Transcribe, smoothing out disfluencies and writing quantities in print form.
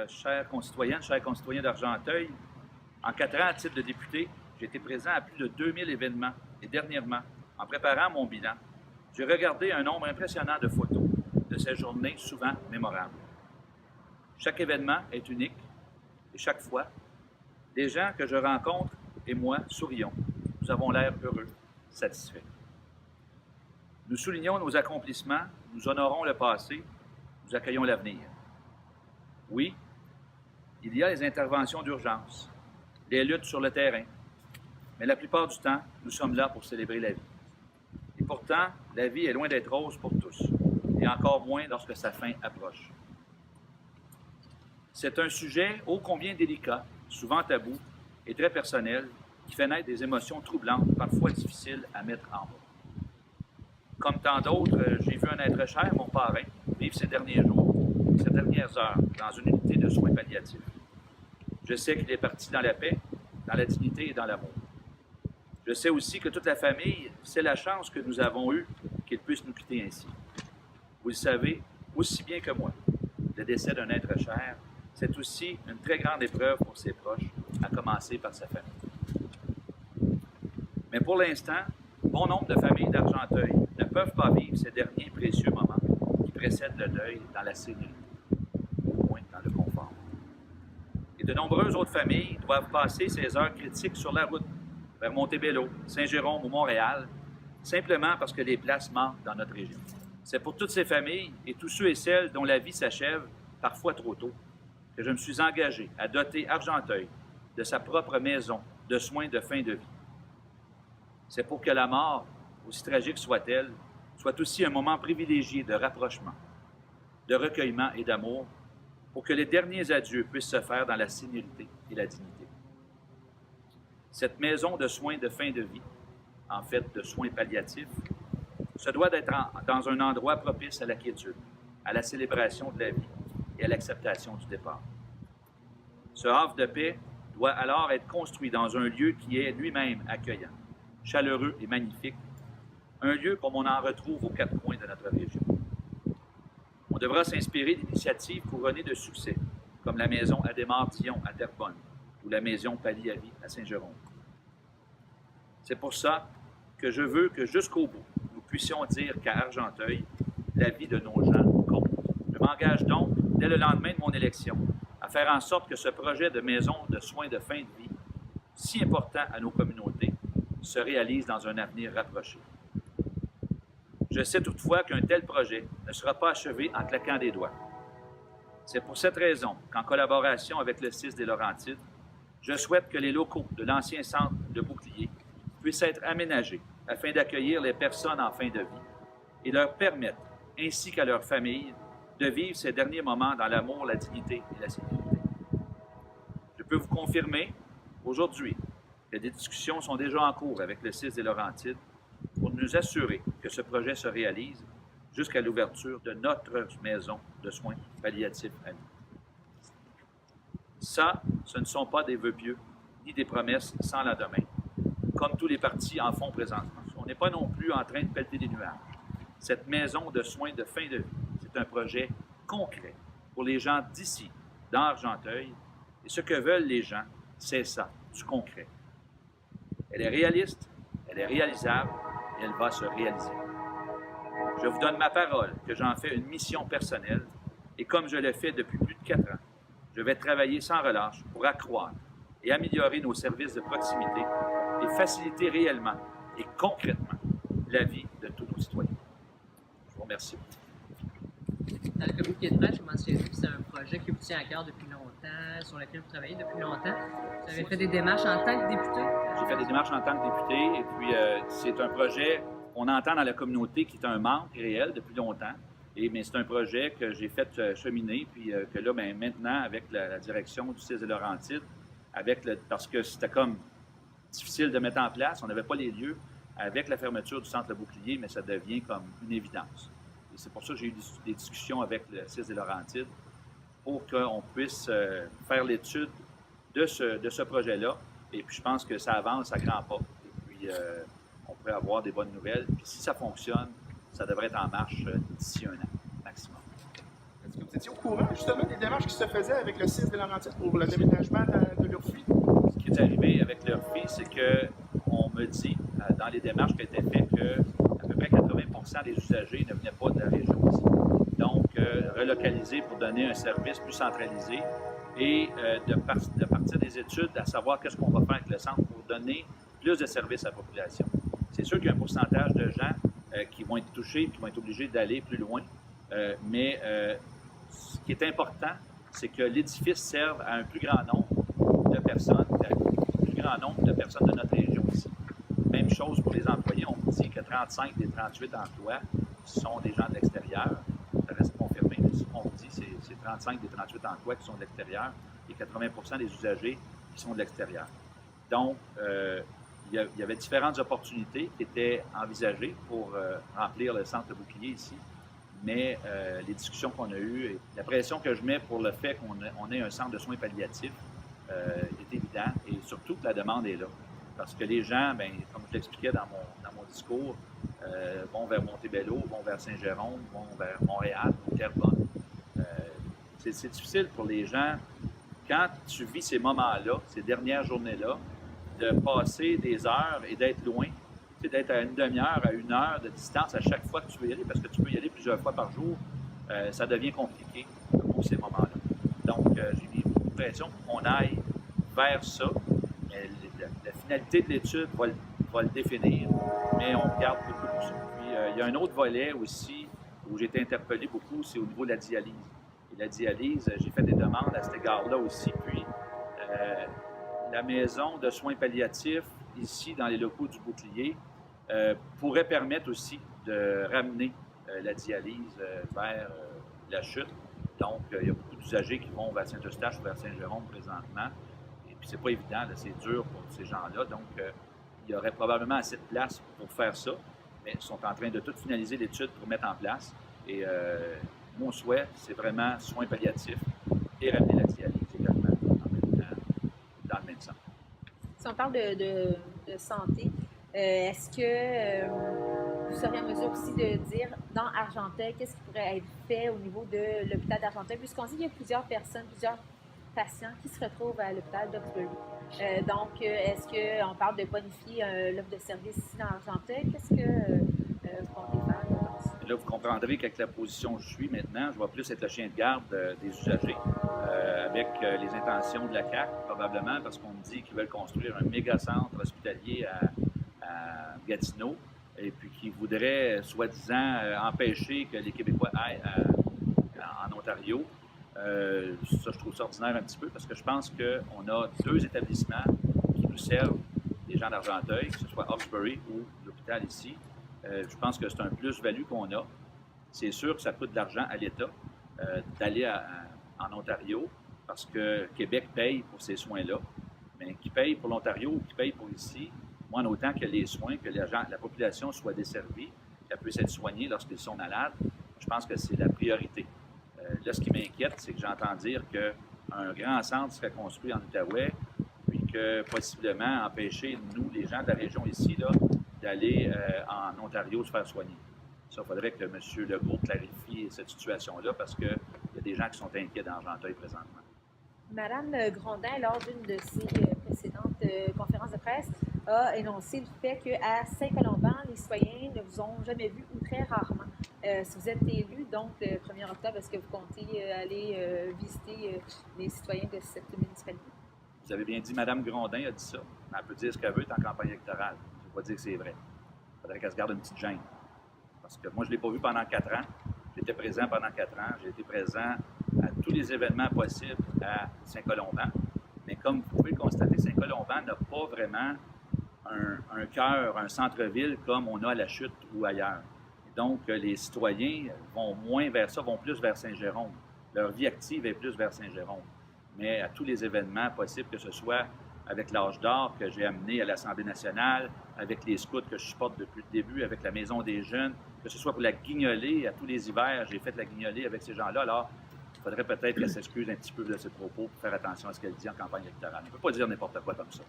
chers concitoyennes, chers concitoyens d'Argenteuil, en 4 ans à titre de député, j'ai été présent à plus de 2000 événements et dernièrement, en préparant mon bilan, j'ai regardé un nombre impressionnant de photos de ces journées souvent mémorables. Chaque événement est unique et chaque fois, les gens que je rencontre et moi sourions. Nous avons l'air heureux, satisfaits. Nous soulignons nos accomplissements, nous honorons le passé, nous accueillons l'avenir. Oui, il y a les interventions d'urgence, les luttes sur le terrain, mais la plupart du temps, nous sommes là pour célébrer la vie. Et pourtant, la vie est loin d'être rose pour tous, et encore moins lorsque sa fin approche. C'est un sujet ô combien délicat, souvent tabou et très personnel, qui fait naître des émotions troublantes, parfois difficiles à mettre en mots. Comme tant d'autres, j'ai vu un être cher, mon parrain, vivre ces derniers jours, ces dernières heures, dans une unité de soins palliatifs. Je sais qu'il est parti dans la paix, dans la dignité et dans l'amour. Je sais aussi que toute la famille, c'est la chance que nous avons eue qu'il puisse nous quitter ainsi. Vous le savez aussi bien que moi, le décès d'un être cher, c'est aussi une très grande épreuve pour ses proches, à commencer par sa famille. Mais pour l'instant, bon nombre de familles d'Argenteuil ne peuvent pas vivre ces derniers précieux moments qui précèdent le deuil dans la sérénité, au moins dans le confort. Et de nombreuses autres familles doivent passer ces heures critiques sur la route vers Montebello, Saint-Jérôme ou Montréal, simplement parce que les places manquent dans notre région. C'est pour toutes ces familles et tous ceux et celles dont la vie s'achève, parfois trop tôt, que je me suis engagé à doter Argenteuil de sa propre maison de soins de fin de vie. C'est pour que la mort, aussi tragique soit-elle, soit aussi un moment privilégié de rapprochement, de recueillement et d'amour, pour que les derniers adieux puissent se faire dans la sérénité et la dignité. Cette maison de soins de fin de vie, en fait de soins palliatifs, se doit d'être dans un endroit propice à la quiétude, à la célébration de la vie et à l'acceptation du départ. Ce havre de paix doit alors être construit dans un lieu qui est lui-même accueillant, chaleureux et magnifique, un lieu comme on en retrouve aux 4 coins de notre région. On devra s'inspirer d'initiatives couronnées de succès, comme la maison Adhémar-Dion à Terrebonne ou la maison Palli à Vie à Saint-Jérôme. C'est pour ça que je veux que jusqu'au bout, nous puissions dire qu'à Argenteuil, la vie de nos gens compte. Je m'engage donc, dès le lendemain de mon élection, à faire en sorte que ce projet de maison de soins de fin de vie, si important à nos communautés, se réalise dans un avenir rapproché. Je sais toutefois qu'un tel projet ne sera pas achevé en claquant des doigts. C'est pour cette raison qu'en collaboration avec le CIS des Laurentides, je souhaite que les locaux de l'ancien centre de Bouclier puissent être aménagés afin d'accueillir les personnes en fin de vie et leur permettre, ainsi qu'à leurs familles, de vivre ces derniers moments dans l'amour, la dignité et la sécurité. Je peux vous confirmer, aujourd'hui, que des discussions sont déjà en cours avec le CIS des Laurentides pour nous assurer que ce projet se réalise jusqu'à l'ouverture de notre maison de soins palliatifs à vie. Ça, ce ne sont pas des vœux pieux, ni des promesses sans lendemain, comme tous les partis en font présentement. On n'est pas non plus en train de pelleter des nuages. Cette maison de soins de fin de vie, c'est un projet concret pour les gens d'ici, dans Argenteuil, et ce que veulent les gens, c'est ça, du concret. Elle est réaliste, elle est réalisable, et elle va se réaliser. Je vous donne ma parole que j'en fais une mission personnelle, et comme je l'ai fait depuis plus de 4 ans, je vais travailler sans relâche pour accroître et améliorer nos services de proximité et faciliter réellement et concrètement la vie de tous nos citoyens. Je vous remercie. Dans le communiqué de presse, je mentionnais que c'est un projet qui vous tient à cœur depuis longtemps, sur lequel vous travaillez depuis longtemps. Vous avez fait des démarches en tant que député? J'ai fait des démarches en tant que député, et puis c'est un projet qu'on entend dans la communauté qui est un manque réel depuis longtemps. Mais c'est un projet que j'ai fait cheminer, puis que là, maintenant, avec la direction du CIS des Laurentides, parce que c'était comme difficile de mettre en place, on n'avait pas les lieux, avec la fermeture du centre Le Bouclier, mais ça devient comme une évidence. Et c'est pour ça que j'ai eu des discussions avec le CIS des Laurentides pour qu'on puisse faire l'étude de ce projet-là. Et puis, je pense que ça avance à grands pas. Et puis, on pourrait avoir des bonnes nouvelles. Puis, si ça fonctionne, ça devrait être en marche d'ici 1 an, maximum. Est-ce que vous étiez au courant, justement, des démarches qui se faisaient avec le 6 de Laurentides pour le déménagement de l'URFI? Ce qui est arrivé avec l'URFI, c'est qu'on me dit, dans les démarches qui ont été faites, qu'à peu près 80% des usagers ne venaient pas de la région ici. Donc, relocaliser pour donner un service plus centralisé et de partir des études à savoir qu'est-ce qu'on va faire avec le centre pour donner plus de services à la population. C'est sûr qu'il y a un pourcentage de gens qui vont être touchés, qui vont être obligés d'aller plus loin, mais ce qui est important, c'est que l'édifice serve à un plus grand nombre de personnes, de notre région ici. Même chose pour les employés. On me dit que 35 des 38 emplois sont des gens de l'extérieur. Ça reste confirmé. Mais ce qu'on me dit, c'est 35 des 38 emplois qui sont de l'extérieur et 80% des usagers qui sont de l'extérieur. Donc, il y avait différentes opportunités qui étaient envisagées pour remplir le centre de bouclier ici. Mais les discussions qu'on a eues et la pression que je mets pour le fait qu'on ait un centre de soins palliatifs est évident et surtout que la demande est là. Parce que les gens, bien, comme je l'expliquais dans mon discours, vont vers Montebello, vont vers Saint-Jérôme, vont vers Montréal, Terrebonne. C'est difficile pour les gens, quand tu vis ces moments-là, ces dernières journées-là, de passer des heures et d'être loin, d'être à une demi-heure, à 1 heure de distance à chaque fois que tu veux y aller, parce que tu peux y aller plusieurs fois par jour, ça devient compliqué pour ces moments-là. Donc, j'ai mis beaucoup de pression pour qu'on aille vers ça. Mais la finalité de l'étude va le définir, mais on regarde beaucoup pour ça. Puis, il y a un autre volet aussi où j'ai été interpellé beaucoup, c'est au niveau de la dialyse. Et la dialyse, j'ai fait des demandes à cet égard-là aussi. Puis, la maison de soins palliatifs, ici, dans les locaux du Bouclier, pourrait permettre aussi de ramener la dialyse vers la chute. Donc, il y a beaucoup d'usagers qui vont vers Saint-Eustache ou vers Saint-Jérôme présentement. Et puis, c'est pas évident, c'est dur pour ces gens-là. Donc, il y aurait probablement assez de place pour faire ça. Mais ils sont en train de tout finaliser l'étude pour mettre en place. Et mon souhait, c'est vraiment soins palliatifs et ramener la dialyse également dans le même centre. Si on parle de santé, est-ce que vous seriez en mesure aussi de dire, dans Argenteuil, qu'est-ce qui pourrait être fait au niveau de l'hôpital d'Argenteuil? Puisqu'on dit qu'il y a plusieurs personnes, plusieurs patients qui se retrouvent à l'hôpital d'Hawkesbury. Donc, est-ce qu'on parle de bonifier l'offre de service ici dans Argenteuil? Qu'est-ce que vous comptez faire dans ça? Là, vous comprendrez qu'avec la position où je suis maintenant, je vais plus être le chien de garde des usagers, avec les intentions de la CAQ, probablement, parce qu'on me dit qu'ils veulent construire un méga centre hospitalier à Gatineau, et puis qu'ils voudraient, soi-disant, empêcher que les Québécois aillent en Ontario. Ça, je trouve ça ordinaire un petit peu, parce que je pense qu'on a 2 établissements qui nous servent, les gens d'Argenteuil, que ce soit Hawkesbury ou l'hôpital ici. Je pense que c'est un plus-value qu'on a. C'est sûr que ça coûte de l'argent à l'État d'aller en Ontario, parce que Québec paye pour ces soins-là. Mais qui paye pour l'Ontario ou qui paye pour ici, moi, en autant que les soins, que la population soit desservie, qu'elle puisse être soignée lorsqu'ils sont malades, je pense que c'est la priorité. Là, ce qui m'inquiète, c'est que j'entends dire qu'un grand centre serait construit en Outaouais, puis que possiblement empêcher, nous, les gens de la région ici, là, d'aller en Ontario se faire soigner. Ça, il faudrait que M. Legault clarifie cette situation-là, parce qu'il y a des gens qui sont inquiets dans Argenteuil présentement. Madame Grondin, lors d'une de ses précédentes conférences de presse, a énoncé le fait qu'à Saint-Colomban, les citoyens ne vous ont jamais vu ou très rarement. Si vous êtes élu, donc le 1er octobre, est-ce que vous comptez aller visiter les citoyens de cette municipalité? Vous avez bien dit, Mme Grondin a dit ça. Elle peut dire ce qu'elle veut en campagne électorale. Je ne veux pas dire que c'est vrai. Il faudrait qu'elle se garde une petite gêne. Parce que moi, je ne l'ai pas vu pendant 4 ans. J'étais présent pendant 4 ans. J'ai été présent à tous les événements possibles à Saint-Colomban. Mais comme vous pouvez le constater, Saint-Colomban n'a pas vraiment un cœur, un centre-ville comme on a à La Chute ou ailleurs. Et donc, les citoyens vont moins vers ça, vont plus vers Saint-Jérôme. Leur vie active est plus vers Saint-Jérôme. Mais à tous les événements possibles, que ce soit avec l'Âge d'or que j'ai amené à l'Assemblée nationale, avec les scouts que je supporte depuis le début, avec la Maison des jeunes, que ce soit pour la guignolée, à tous les hivers, j'ai fait la guignolée avec ces gens-là. Alors, il faudrait peut-être qu'elle s'excuse un petit peu de ses propos pour faire attention à ce qu'elle dit en campagne électorale. On ne peut pas dire n'importe quoi comme ça.